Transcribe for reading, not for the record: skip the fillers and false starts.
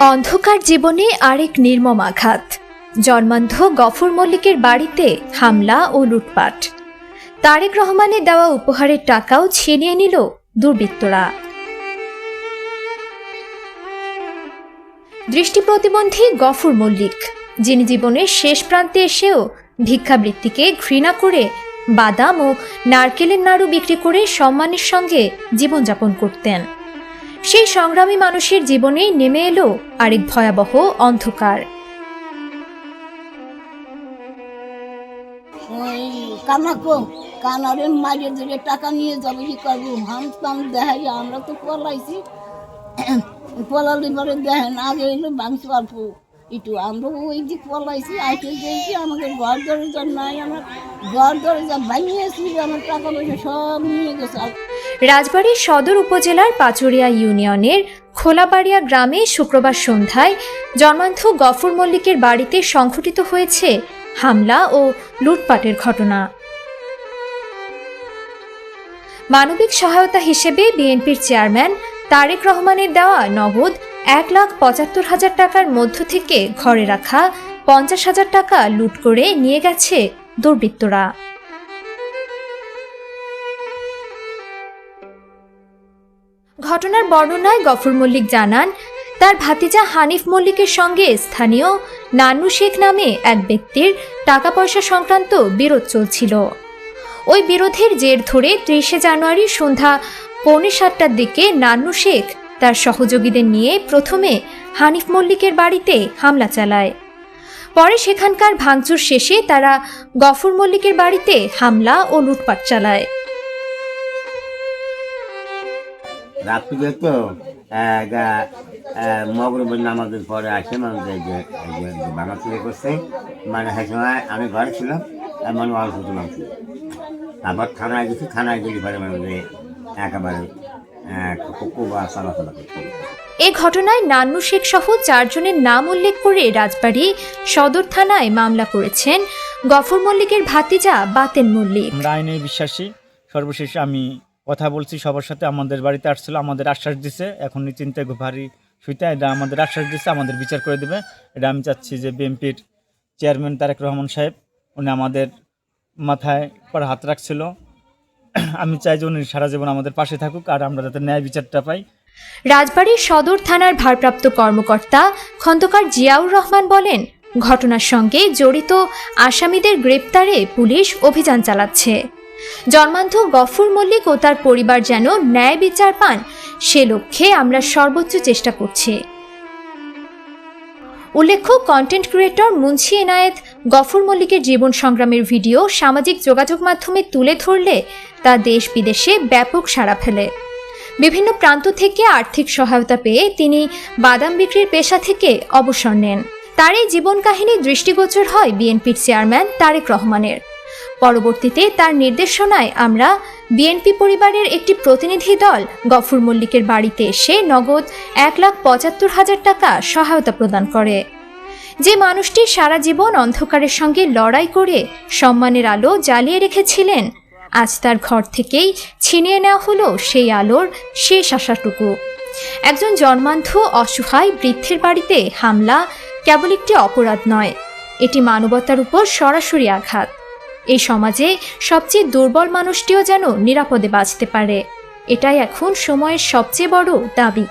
অন্ধকার জীবনে আরেক নির্মম আঘাত। জন্মান্ধ গফুর মল্লিকের বাড়িতে হামলা ও লুটপাট। তারেক রহমানের দেওয়া উপহারের টাকাও ছিনিয়ে নিল দুর্বৃত্তরা। দৃষ্টি প্রতিবন্ধী গফুর মল্লিক, যিনি জীবনের শেষ প্রান্তে এসেও ভিক্ষাবৃত্তিকে ঘৃণা করে বাদাম ও নারকেলের নাড়ু বিক্রি করে সম্মানের সঙ্গে জীবনযাপন করতেন, সেই সংগ্রামী মানুষের জীবনে নেমে এলো আরেক ভয়াবহ অন্ধকার। কানারে মারিয়ে ধরে টাকা নিয়ে যাবে, কি করবো? হাম দেখাই, আমরা তো পলাইছি, পলালে পরে দেখেন আগে এলো বাংশ অল্প একটু, আমরা ওই যে পলাইছি আইতে দিয়েছি, আমাকে ঘর দরজা নাই, আমার ঘর দরজা ভাঙিয়েছি, আমার টাকা পয়সা সব নিয়ে গেছে। রাজবাড়ী সদর উপজেলার পাচুরিয়া ইউনিয়নের খোলাবাড়িয়া গ্রামে শুক্রবার সন্ধ্যায় জন্মান্ধ গফুর মল্লিকের বাড়িতে সংঘটিত হয়েছে হামলা ও লুটপাটের ঘটনা। মানবিক সহায়তা হিসেবে বিএনপির চেয়ারম্যান তারেক রহমানের দেওয়া নগদ 1,75,000 টাকার মধ্য থেকে ঘরে রাখা 50,000 টাকা লুট করে নিয়ে গেছে দুর্বৃত্তরা। ঘটনার বর্ণনায় গফুর মল্লিক জানান, তার ভাতিজা হানিফ মল্লিকের সঙ্গে স্থানীয় নান্নু শেখ নামে এক ব্যক্তির টাকা পয়সা সংক্রান্ত বিরোধ চলছিল। ওই বিরোধের জের ধরে 30 জানুয়ারি সন্ধ্যা 6:45টার দিকে নান্নু শেখ তার সহযোগীদের নিয়ে প্রথমে হানিফ মল্লিকের বাড়িতে হামলা চালায়। পরে সেখানকার ভাঙচুর শেষে তারা গফুর মল্লিকের বাড়িতে হামলা ও লুটপাট চালায়। রাত্রি তো মগরবের নামাজের পরে আসে মানুষ বাংলা চুরি করছে, মানে সেই সময় আমি ঘরে ছিলাম, মানে অল্প তুলাম ছিল। তারপর থানায় গেছি, থানায় গেলে পরে মানে একেবারে চলাচলা করতে। এ ঘটনায় নান্নু শেখ সহ 4 জনের নাম উল্লেখ করে রাজবাড়ী সদর থানায় মামলা করেছেন গফুর মল্লিকের ভাতিজা বাতেন মল্লিক। আমরা আইনে বিশ্বাসী। সর্বশেষ আমি কথা বলছি সবার সাথে, আমাদের বাড়িতে আসছিল, আমাদের আশ্বাস দিছে, এখন চিন্তায় ভারী সুইতে এটা আমাদের আশ্বাস দিচ্ছে, আমাদের বিচার করে দেবে। এটা আমি চাচ্ছি যে বিএনপির চেয়ারম্যান তারেক রহমান সাহেব, উনি আমাদের মাথায় পর হাত রাখছিল। আমি চাই যে উনি সারা জীবন আমাদের পাশে থাকুক, আর আমরা যাতে ন্যায় বিচারটা পাই। রাজবাড়ী সদর থানার ভারপ্রাপ্ত কর্মকর্তা খন্দকার জিয়াউর রহমান বলেন, ঘটনার সঙ্গে জড়িত আসামিদের গ্রেপ্তারে পুলিশ অভিযান চালাচ্ছে। জন্মান্ধ গফুর মল্লিক ও তার পরিবার যেন ন্যায় বিচার পান, সে লক্ষ্যে আমরা সর্বোচ্চ চেষ্টা করছি। উল্লেখ্য, কন্টেন্ট ক্রিয়েটর মুন্সি এনায়েত গফুর মল্লিকের জীবন সংগ্রামের ভিডিও সামাজিক যোগাযোগ মাধ্যমে তুলে ধরলে তা দেশ বিদেশে ব্যাপক সাড়া ফেলে। বিভিন্ন প্রান্ত থেকে আর্থিক সহায়তা পেয়ে তিনি বাদাম বিক্রির পেশা থেকে অবসর নেন। তার এই জীবন কাহিনী দৃষ্টিগোচর হয় বিএনপির চেয়ারম্যান তারেক রহমানের। পরবর্তীতে তার নির্দেশনায় আমরা বিএনপি পরিবারের একটি প্রতিনিধি দল গফুর মল্লিকের বাড়িতে এসে নগদ 1,75,000 টাকা সহায়তা প্রদান করে। যে মানুষটি সারা জীবন অন্ধকারের সঙ্গে লড়াই করে সম্মানের আলো জ্বালিয়ে রেখেছিলেন, আজ তার ঘর থেকেই ছিনিয়ে নেওয়া হলো সেই আলোর শেষ আশাটুকু। একজন জন্মান্ধ অসহায় বৃদ্ধের বাড়িতে হামলা কেবল একটি অপরাধ নয়, এটি মানবতার উপর সরাসরি আঘাত। এই সমাজে সবচেয়ে দুর্বল মানুষটিও যেন নিরাপদে বাঁচতে পারে, এটাই এখন সময়ের সবচেয়ে বড় দাবি।